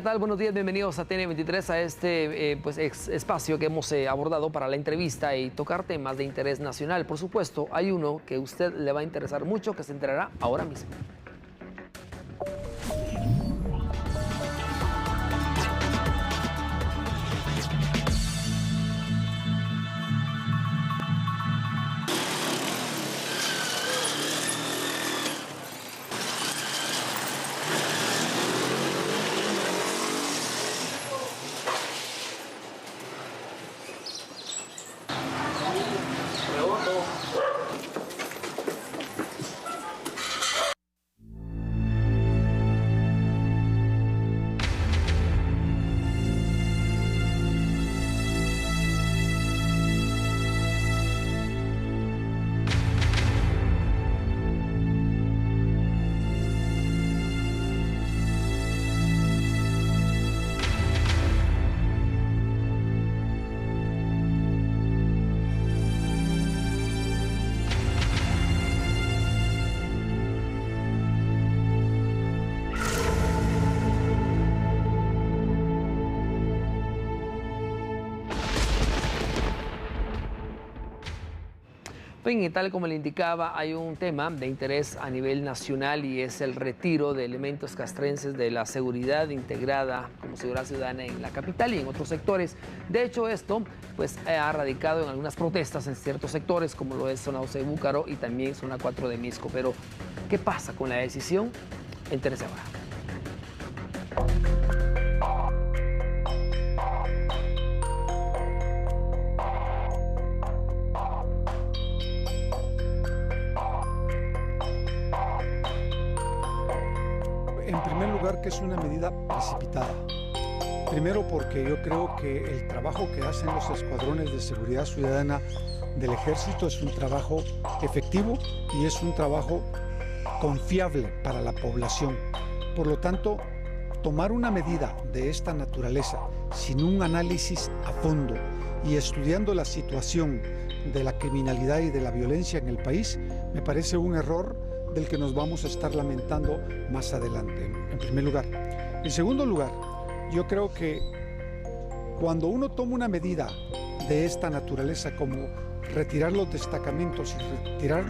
¿Qué tal? Buenos días, bienvenidos a TN23, a este espacio que hemos abordado para la entrevista y tocar temas de interés nacional. Por supuesto, hay uno que a usted le va a interesar mucho, que se enterará ahora mismo. Bien, y tal como le indicaba, hay un tema de interés a nivel nacional y es el retiro de elementos castrenses de la seguridad integrada como seguridad ciudadana en la capital y en otros sectores. De hecho, esto ha radicado en algunas protestas en ciertos sectores, como lo es zona 12 de Búcaro y también zona 4 de Misco. Pero, ¿qué pasa con la decisión? Entérese ahora. En primer lugar, que es una medida precipitada. Primero porque yo creo que el trabajo que hacen los escuadrones de seguridad ciudadana del Ejército es un trabajo efectivo y es un trabajo confiable para la población. Por lo tanto, tomar una medida de esta naturaleza sin un análisis a fondo y estudiando la situación de la criminalidad y de la violencia en el país, me parece un error del que nos vamos a estar lamentando más adelante, en primer lugar. En segundo lugar, yo creo que cuando uno toma una medida de esta naturaleza como retirar los destacamentos y retirar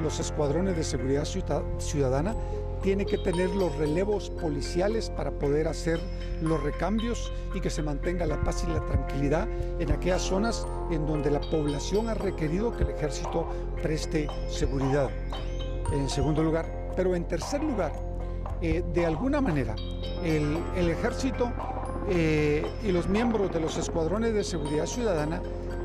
los escuadrones de seguridad ciudadana, tiene que tener los relevos policiales para poder hacer los recambios y que se mantenga la paz y la tranquilidad en aquellas zonas en donde la población ha requerido que el Ejército preste seguridad. En segundo lugar, pero en tercer lugar, de alguna manera, el Ejército y los miembros de los escuadrones de seguridad ciudadana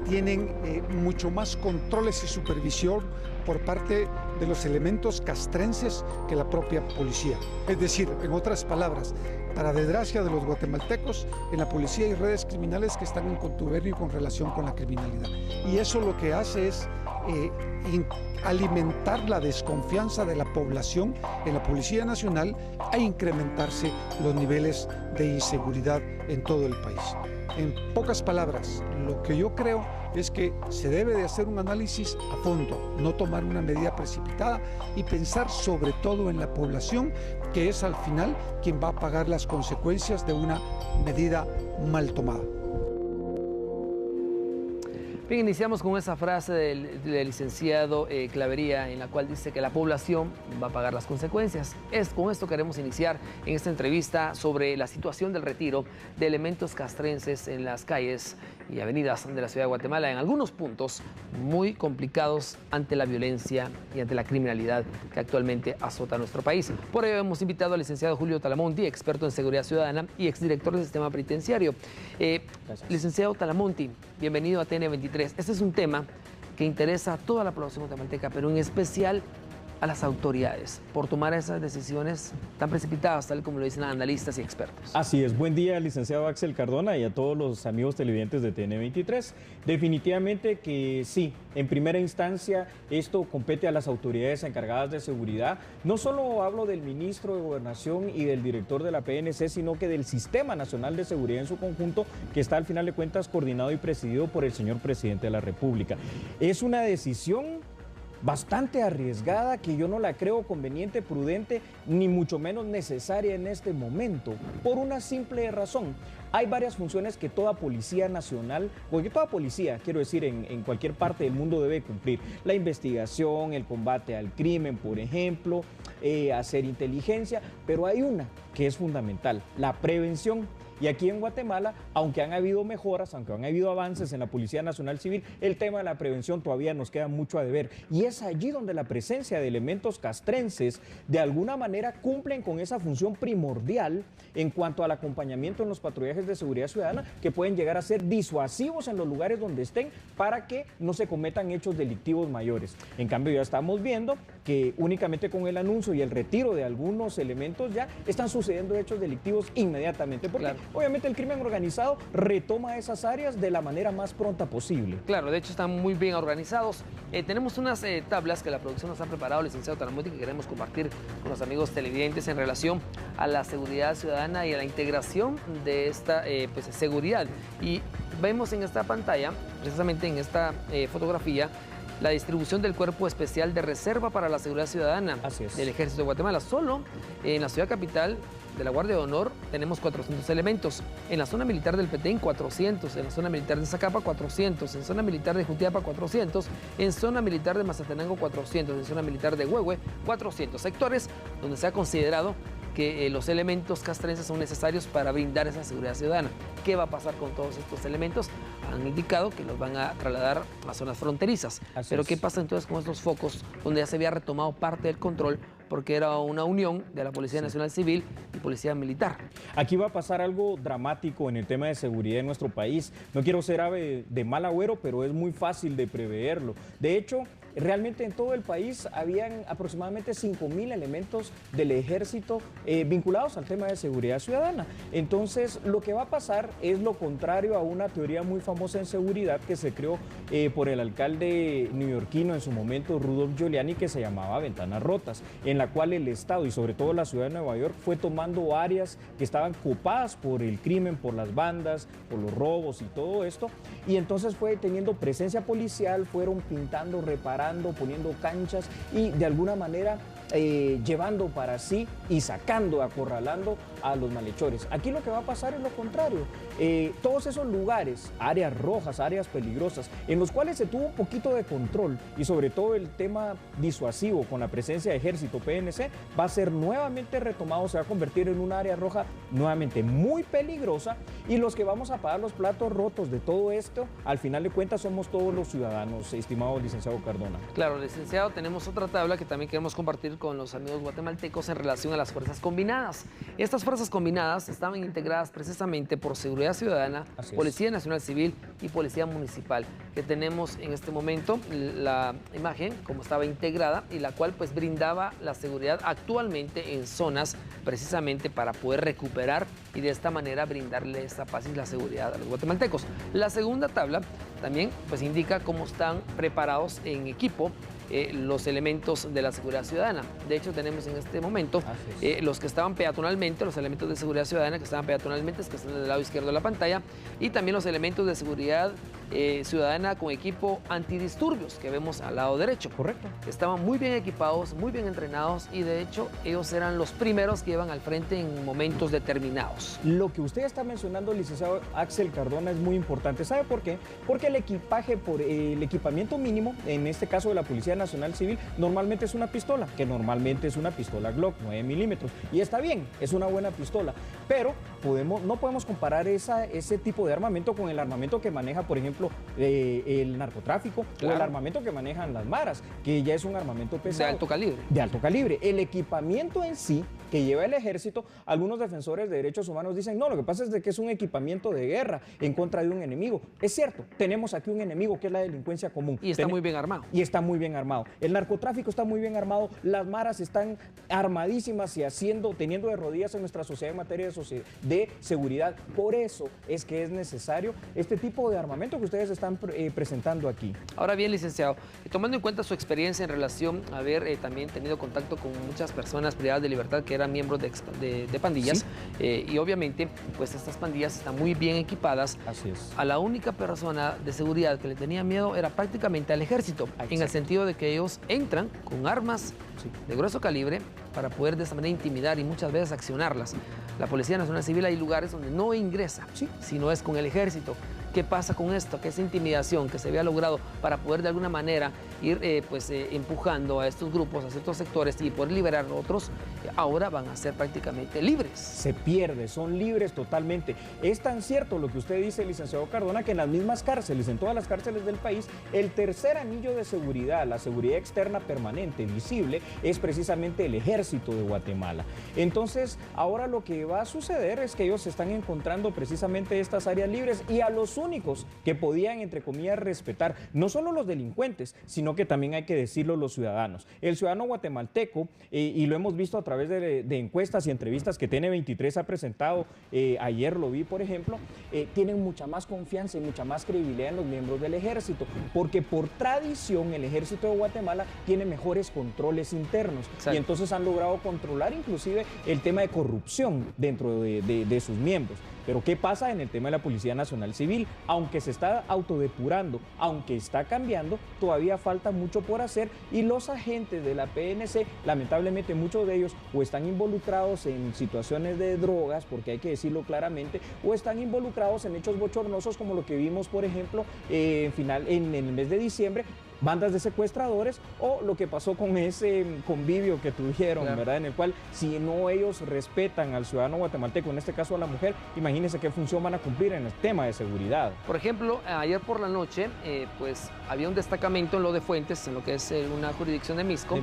tienen mucho más controles y supervisión por parte de los elementos castrenses que la propia policía. Es decir, en otras palabras, para desgracia de los guatemaltecos, en la policía hay redes criminales que están en contubernio con relación con la criminalidad. Y eso lo que hace es alimentar la desconfianza de la población en la Policía Nacional e incrementarse los niveles de inseguridad en todo el país. En pocas palabras, lo que yo creo es que se debe de hacer un análisis a fondo, no tomar una medida precipitada y pensar sobre todo en la población, que es al final quien va a pagar las consecuencias de una medida mal tomada. Bien, iniciamos con esa frase del licenciado Clavería, en la cual dice que la población va a pagar las consecuencias. Con esto queremos iniciar en esta entrevista sobre la situación del retiro de elementos castrenses en las calles y avenidas de la ciudad de Guatemala, en algunos puntos muy complicados ante la violencia y ante la criminalidad que actualmente azota nuestro país. Por ello hemos invitado al licenciado Julio Talamonti, experto en seguridad ciudadana y exdirector del sistema penitenciario. Licenciado Talamonti, bienvenido a TN23. Este es un tema que interesa a toda la población guatemalteca, pero en especial a las autoridades por tomar esas decisiones tan precipitadas, tal como lo dicen analistas y expertos. Así es. Buen día, licenciado Axel Cardona, y a todos los amigos televidentes de TN23. Definitivamente que sí, en primera instancia esto compete a las autoridades encargadas de seguridad. No solo hablo del ministro de Gobernación y del director de la PNC, sino que del Sistema Nacional de Seguridad en su conjunto, que está al final de cuentas coordinado y presidido por el señor presidente de la República. Es una decisión bastante arriesgada, que yo no la creo conveniente, prudente, ni mucho menos necesaria en este momento, por una simple razón. Hay varias funciones que toda policía nacional, o que toda policía, quiero decir, en cualquier parte del mundo debe cumplir. La investigación, el combate al crimen, por ejemplo, hacer inteligencia, pero hay una que es fundamental, la prevención. Y aquí en Guatemala, aunque han habido mejoras, aunque han habido avances en la Policía Nacional Civil, el tema de la prevención todavía nos queda mucho a deber. Y es allí donde la presencia de elementos castrenses de alguna manera cumplen con esa función primordial en cuanto al acompañamiento en los patrullajes de seguridad ciudadana, que pueden llegar a ser disuasivos en los lugares donde estén para que no se cometan hechos delictivos mayores. En cambio, ya estamos viendo que únicamente con el anuncio y el retiro de algunos elementos ya están sucediendo hechos delictivos inmediatamente. Porque claro, obviamente el crimen organizado retoma esas áreas de la manera más pronta posible. Claro, de hecho están muy bien organizados. Tenemos unas tablas que la producción nos ha preparado, licenciado Talamuti, que queremos compartir con los amigos televidentes en relación a la seguridad ciudadana y a la integración de esta seguridad. Y vemos en esta pantalla, precisamente en esta fotografía, la distribución del Cuerpo Especial de Reserva para la Seguridad Ciudadana del Ejército de Guatemala. Solo en la ciudad capital de la Guardia de Honor tenemos 400 elementos. En la zona militar del Petén, 400. En la zona militar de Zacapa, 400. En zona militar de Jutiapa, 400. En zona militar de Mazatenango, 400. En zona militar de Huehue, 400. Sectores donde se ha considerado que los elementos castrenses son necesarios para brindar esa seguridad ciudadana. ¿Qué va a pasar con todos estos elementos? Han indicado que los van a trasladar a zonas fronterizas. Pero ¿qué pasa entonces con estos focos donde ya se había retomado parte del control porque era una unión de la Policía Nacional Civil y Policía Militar? Aquí va a pasar algo dramático en el tema de seguridad en nuestro país. No quiero ser ave de mal agüero, pero es muy fácil de preverlo. De hecho, realmente en todo el país habían aproximadamente 5.000 elementos del ejército vinculados al tema de seguridad ciudadana. Entonces, lo que va a pasar es lo contrario a una teoría muy famosa en seguridad que se creó por el alcalde neoyorquino en su momento, Rudolph Giuliani, que se llamaba Ventanas Rotas, en la cual el Estado y sobre todo la ciudad de Nueva York fue tomando áreas que estaban copadas por el crimen, por las bandas, por los robos y todo esto, y entonces fue teniendo presencia policial, fueron pintando, reparando, poniendo canchas y de alguna manera llevando para sí y sacando, acorralando a los malhechores. Aquí lo que va a pasar es lo contrario. Todos esos lugares, áreas rojas, áreas peligrosas, en los cuales se tuvo un poquito de control y sobre todo el tema disuasivo con la presencia de ejército, PNC, va a ser nuevamente retomado, se va a convertir en un área roja nuevamente muy peligrosa, y los que vamos a pagar los platos rotos de todo esto, al final de cuentas somos todos los ciudadanos, estimado licenciado Cardona. Claro, licenciado, tenemos otra tabla que también queremos compartir con los amigos guatemaltecos en relación a las fuerzas combinadas. Estas fuerzas combinadas estaban integradas precisamente por Seguridad Ciudadana, Policía Nacional Civil y Policía Municipal, que tenemos en este momento la imagen como estaba integrada y la cual pues brindaba la seguridad actualmente en zonas precisamente para poder recuperar y de esta manera brindarle esa paz y la seguridad a los guatemaltecos. La segunda tabla también pues indica cómo están preparados en equipo los elementos de la seguridad ciudadana. De hecho, tenemos en este momento los que estaban peatonalmente, los elementos de seguridad ciudadana que estaban peatonalmente, que están del lado izquierdo de la pantalla, y también los elementos de seguridad ciudadana con equipo antidisturbios que vemos al lado derecho. Correcto. Estaban muy bien equipados, muy bien entrenados y de hecho ellos eran los primeros que iban al frente en momentos determinados. Lo que usted está mencionando, licenciado Axel Cardona, es muy importante. ¿Sabe por qué? Porque el equipaje, por el equipamiento mínimo, en este caso de la Policía Nacional Civil, normalmente es una pistola, que normalmente es una pistola Glock 9 milímetros. Y está bien, es una buena pistola, pero no podemos comparar ese tipo de armamento con el armamento que maneja, por ejemplo, el narcotráfico, o el armamento que manejan las maras, que ya es un armamento pesado. De alto calibre. De alto calibre. El equipamiento en sí que lleva el ejército, algunos defensores de derechos humanos dicen, no, lo que pasa es de que es un equipamiento de guerra en contra de un enemigo. Es cierto, tenemos aquí un enemigo que es la delincuencia común. Y está muy bien armado. Y está muy bien armado. El narcotráfico está muy bien armado, las maras están armadísimas y teniendo de rodillas en nuestra sociedad en materia de seguridad. Por eso es que es necesario este tipo de armamento que ustedes están presentando aquí. Ahora bien, licenciado, tomando en cuenta su experiencia en relación a haber también tenido contacto con muchas personas privadas de libertad que eran miembros de pandillas, Sí. y obviamente pues estas pandillas están muy bien equipadas. Así es. A la única persona de seguridad que le tenía miedo era prácticamente al ejército, en el sentido de que ellos entran con armas de grueso calibre para poder de esa manera intimidar y muchas veces accionarlas. La Policía Nacional Civil hay lugares donde no ingresa, sino es con el ejército. ¿Qué pasa con esto? Que esa intimidación que se había logrado para poder de alguna manera ir empujando a estos grupos, a ciertos sectores y poder liberar a otros, ahora van a ser prácticamente libres. Se pierde, son libres totalmente. Es tan cierto lo que usted dice, licenciado Cardona, que en las mismas cárceles, en todas las cárceles del país, el tercer anillo de seguridad, la seguridad externa permanente, visible, es precisamente el ejército de Guatemala. Entonces, ahora lo que va a suceder es que ellos están encontrando precisamente estas áreas libres y a los únicos que podían, entre comillas, respetar, no solo los delincuentes, sino que también hay que decirlo los ciudadanos. El ciudadano guatemalteco, y lo hemos visto a través de encuestas y entrevistas que TN23 ha presentado, ayer lo vi, por ejemplo, tienen mucha más confianza y mucha más credibilidad en los miembros del ejército, porque por tradición el ejército de Guatemala tiene mejores controles internos. Exacto. Y entonces han logrado controlar inclusive el tema de corrupción dentro de sus miembros. Pero ¿qué pasa en el tema de la Policía Nacional Civil? Aunque se está autodepurando, aunque está cambiando, todavía falta mucho por hacer y los agentes de la PNC, lamentablemente muchos de ellos o están involucrados en situaciones de drogas, porque hay que decirlo claramente, o están involucrados en hechos bochornosos como lo que vimos, por ejemplo, en el mes de diciembre, bandas de secuestradores, o lo que pasó con ese convivio que tuvieron, claro, ¿verdad? En el cual, si no ellos respetan al ciudadano guatemalteco, en este caso a la mujer, imagínense qué función van a cumplir en el tema de seguridad. Por ejemplo, ayer por la noche, pues había un destacamento en lo de Fuentes, en lo que es una jurisdicción de Misco.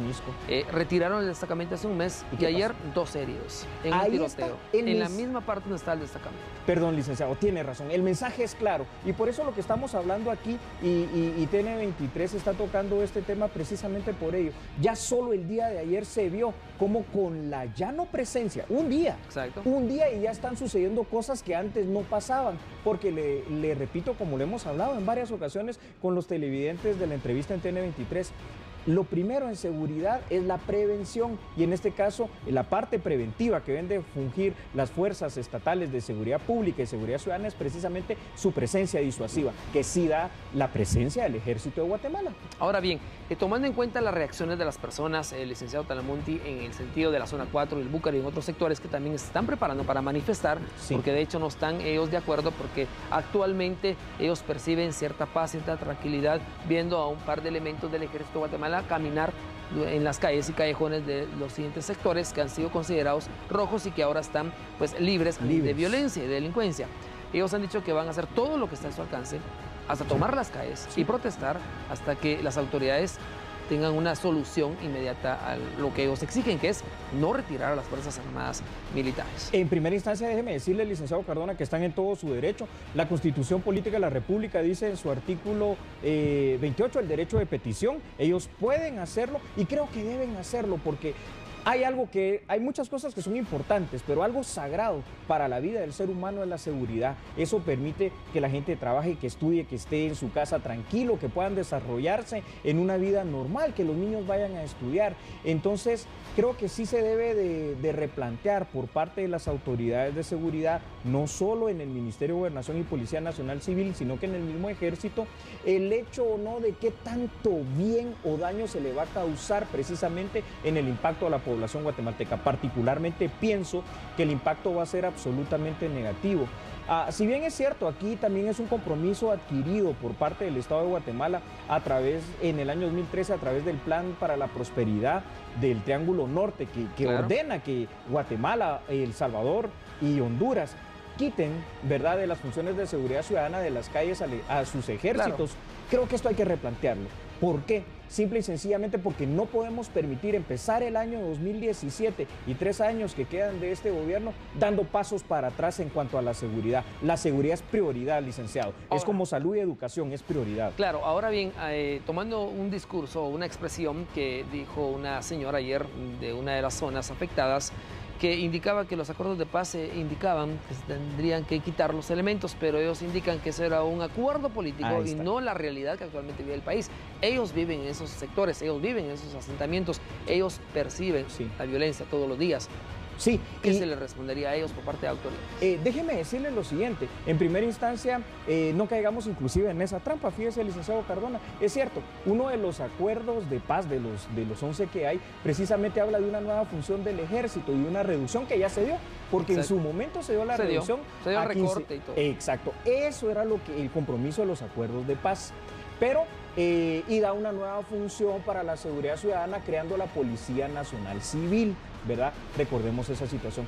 Retiraron el destacamento hace un mes y ayer pasó? 2 heridos en un tiroteo, en la misma parte donde está el destacamento. Perdón, licenciado, tiene razón, el mensaje es claro y por eso lo que estamos hablando aquí y TN23 está tocando este tema precisamente por ello. Ya solo el día de ayer se vio como con la ya no presencia, un día y ya están sucediendo cosas que antes no pasaban, porque le repito, como lo hemos hablado en varias ocasiones con los televidentes de la entrevista en TN23, lo primero en seguridad es la prevención y en este caso la parte preventiva que deben de fungir las fuerzas estatales de seguridad pública y seguridad ciudadana es precisamente su presencia disuasiva, que sí da la presencia del Ejército de Guatemala. Ahora bien, tomando en cuenta las reacciones de las personas, licenciado Talamonti, en el sentido de la zona 4 y el Búcar y en otros sectores que también se están preparando para manifestar, porque de hecho no están ellos de acuerdo, porque actualmente ellos perciben cierta paz, cierta tranquilidad, viendo a un par de elementos del Ejército de Guatemala caminar en las calles y callejones de los siguientes sectores que han sido considerados rojos y que ahora están pues libres de violencia y de delincuencia. Ellos han dicho que van a hacer todo lo que está a su alcance hasta tomar las calles y protestar hasta que las autoridades tengan una solución inmediata a lo que ellos exigen, que es no retirar a las Fuerzas Armadas militares. En primera instancia, déjeme decirle, licenciado Cardona, que están en todo su derecho. La Constitución Política de la República dice en su artículo 28 el derecho de petición. Ellos pueden hacerlo y creo que deben hacerlo porque hay muchas cosas que son importantes, pero algo sagrado para la vida del ser humano es la seguridad. Eso permite que la gente trabaje, que estudie, que esté en su casa tranquilo, que puedan desarrollarse en una vida normal, que los niños vayan a estudiar. Entonces, creo que sí se debe de replantear por parte de las autoridades de seguridad, no solo en el Ministerio de Gobernación y Policía Nacional Civil, sino que en el mismo Ejército, el hecho o no de qué tanto bien o daño se le va a causar precisamente en el impacto a la población guatemalteca. Particularmente pienso que el impacto va a ser absolutamente negativo. Si bien es cierto, aquí también es un compromiso adquirido por parte del Estado de Guatemala en el año 2013 a través del Plan para la Prosperidad del Triángulo Norte, que ordena que Guatemala, El Salvador y Honduras quiten, ¿verdad?, de las funciones de seguridad ciudadana de las calles a sus ejércitos. Creo que esto hay que replantearlo. ¿Por qué? Simple y sencillamente porque no podemos permitir empezar el año 2017 y 3 años que quedan de este gobierno dando pasos para atrás en cuanto a la seguridad. La seguridad es prioridad, licenciado. Ahora, es como salud y educación, es prioridad. Claro, ahora bien, tomando un discurso, una expresión que dijo una señora ayer de una de las zonas afectadas, que indicaba que los acuerdos de paz indicaban que se tendrían que quitar los elementos, pero ellos indican que eso era un acuerdo político y no la realidad que actualmente vive el país. Ellos viven en esos sectores, ellos viven en esos asentamientos, ellos perciben la violencia todos los días. Sí. ¿Qué se les respondería a ellos por parte de autoridades? Déjeme decirle lo siguiente, en primera instancia no caigamos inclusive en esa trampa. Fíjese, licenciado Cardona, es cierto, uno de los acuerdos de paz de los 11 que hay precisamente habla de una nueva función del ejército y una reducción que ya se dio, porque en su momento se dio la reducción. Se dio recorte y todo. Exacto, eso era el compromiso de los acuerdos de paz, pero y da una nueva función para la seguridad ciudadana creando la Policía Nacional Civil, ¿verdad? Recordemos esa situación.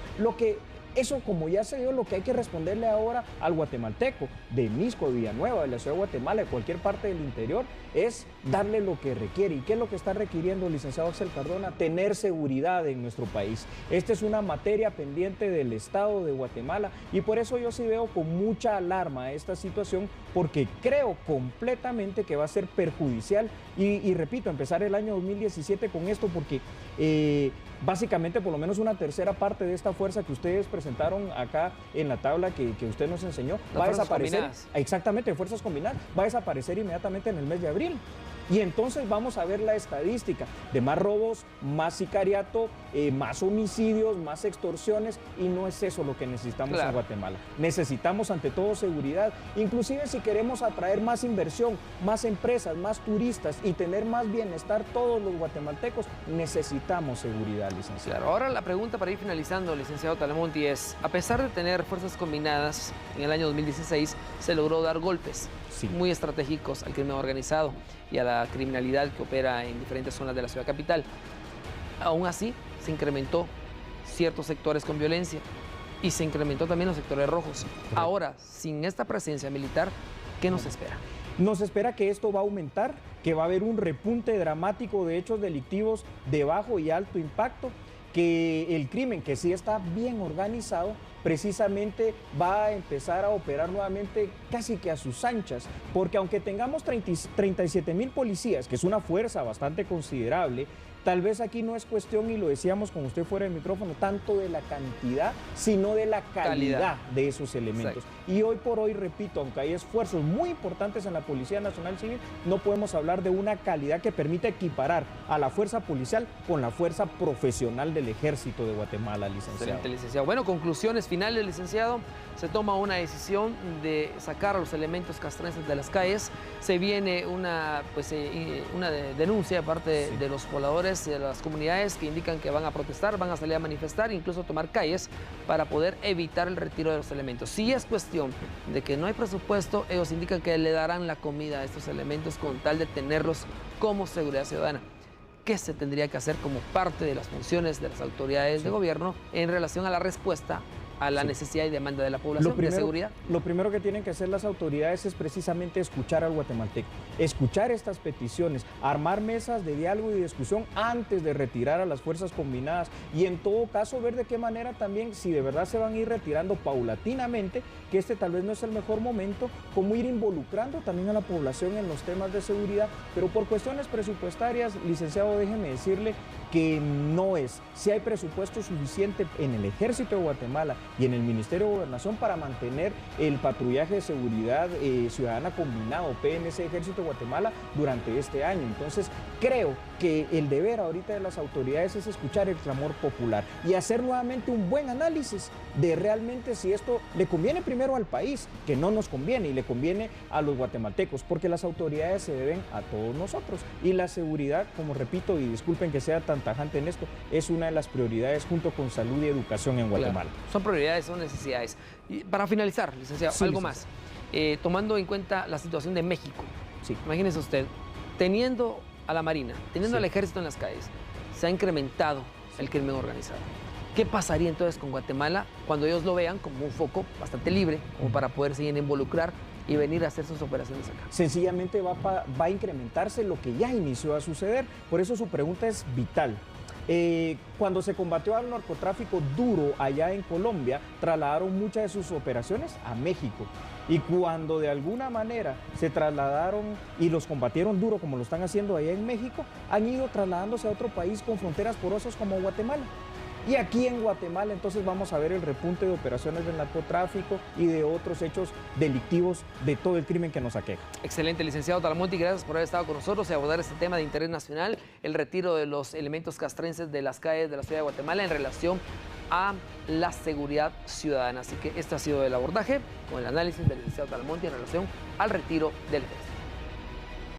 Eso como ya se dio, lo que hay que responderle ahora al guatemalteco de Mixco, de Villanueva, de la ciudad de Guatemala, de cualquier parte del interior, es darle lo que requiere. ¿Y qué es lo que está requiriendo el licenciado Axel Cardona? Tener seguridad en nuestro país. Esta es una materia pendiente del Estado de Guatemala y por eso yo sí veo con mucha alarma esta situación, porque creo completamente que va a ser perjudicial y repito, empezar el año 2017 con esto, porque básicamente por lo menos una tercera parte de esta fuerza que ustedes presentaron acá en la tabla que usted nos enseñó va a desaparecer. Exactamente, fuerzas combinadas, va a desaparecer inmediatamente en el mes de abril. Y entonces vamos a ver la estadística de más robos, más sicariato, más homicidios, más extorsiones, y no es eso lo que necesitamos en Guatemala. Necesitamos ante todo seguridad, inclusive si queremos atraer más inversión, más empresas, más turistas y tener más bienestar todos los guatemaltecos, necesitamos seguridad, licenciado. Claro, ahora la pregunta para ir finalizando, licenciado Talamonti, es, a pesar de tener fuerzas combinadas, en el año 2016 se logró dar golpes muy estratégicos al crimen organizado y a la criminalidad que opera en diferentes zonas de la ciudad capital. Aún así, se incrementó ciertos sectores con violencia y se incrementó también los sectores rojos. Ahora, sin esta presencia militar, ¿qué nos espera? Nos espera que esto va a aumentar, que va a haber un repunte dramático de hechos delictivos de bajo y alto impacto, que el crimen, que sí está bien organizado, precisamente va a empezar a operar nuevamente casi que a sus anchas, porque aunque tengamos 37,000 policías, que es una fuerza bastante considerable, tal vez aquí no es cuestión, y lo decíamos con usted fuera del micrófono, tanto de la cantidad, sino de la calidad de esos elementos. Exacto. Y hoy por hoy, repito, aunque hay esfuerzos muy importantes en la Policía Nacional Civil, no podemos hablar de una calidad que permita equiparar a la fuerza policial con la fuerza profesional del Ejército de Guatemala, licenciado. Excelente, licenciado. Bueno, conclusiones finales, licenciado. Se toma una decisión de sacar a los elementos castrenses de las calles. Se viene una denuncia de parte de los pobladores, de las comunidades, que indican que van a protestar, van a salir a manifestar, incluso a tomar calles para poder evitar el retiro de los elementos. Si es cuestión de que no hay presupuesto, ellos indican que le darán la comida a estos elementos con tal de tenerlos como seguridad ciudadana. ¿Qué se tendría que hacer como parte de las funciones de las autoridades de gobierno en relación a la respuesta a la necesidad y demanda de la población de seguridad? Lo primero que tienen que hacer las autoridades es precisamente escuchar al guatemalteco, escuchar estas peticiones, armar mesas de diálogo y discusión antes de retirar a las fuerzas combinadas, y en todo caso ver de qué manera también, si de verdad se van a ir retirando paulatinamente, que este tal vez no es el mejor momento, como ir involucrando también a la población en los temas de seguridad, pero por cuestiones presupuestarias, licenciado, déjeme decirle que no es. Si hay presupuesto suficiente en el Ejército de Guatemala y en el Ministerio de Gobernación para mantener el patrullaje de seguridad ciudadana combinado, PNC Ejército de Guatemala, durante este año. Entonces, creo que el deber ahorita de las autoridades es escuchar el clamor popular y hacer nuevamente un buen análisis de realmente si esto le conviene primero al país, que no nos conviene, y le conviene a los guatemaltecos, porque las autoridades se deben a todos nosotros. Y la seguridad, como repito, y disculpen que sea tan tajante en esto, es una de las prioridades junto con salud y educación en Guatemala. Claro. Son prioridades, son necesidades. Y para finalizar, licenciado, algo más. Tomando en cuenta la situación de México, imagínese usted, teniendo a la Marina, teniendo al Ejército en las calles, se ha incrementado el crimen organizado. ¿Qué pasaría entonces con Guatemala cuando ellos lo vean como un foco bastante libre, como para poder seguir involucrar y venir a hacer sus operaciones acá? Sencillamente va a incrementarse lo que ya inició a suceder. Por eso su pregunta es vital. Cuando se combatió al narcotráfico duro allá en Colombia, trasladaron muchas de sus operaciones a México. Y cuando de alguna manera se trasladaron y los combatieron duro como lo están haciendo allá en México, han ido trasladándose a otro país con fronteras porosas como Guatemala. Y aquí en Guatemala entonces vamos a ver el repunte de operaciones del narcotráfico y de otros hechos delictivos de todo el crimen que nos aqueja. Excelente, licenciado Talamonti, gracias por haber estado con nosotros y abordar este tema de interés nacional, el retiro de los elementos castrenses de las calles de la ciudad de Guatemala en relación a la seguridad ciudadana. Así que este ha sido el abordaje con el análisis del licenciado Talamonte en relación al retiro del ejército.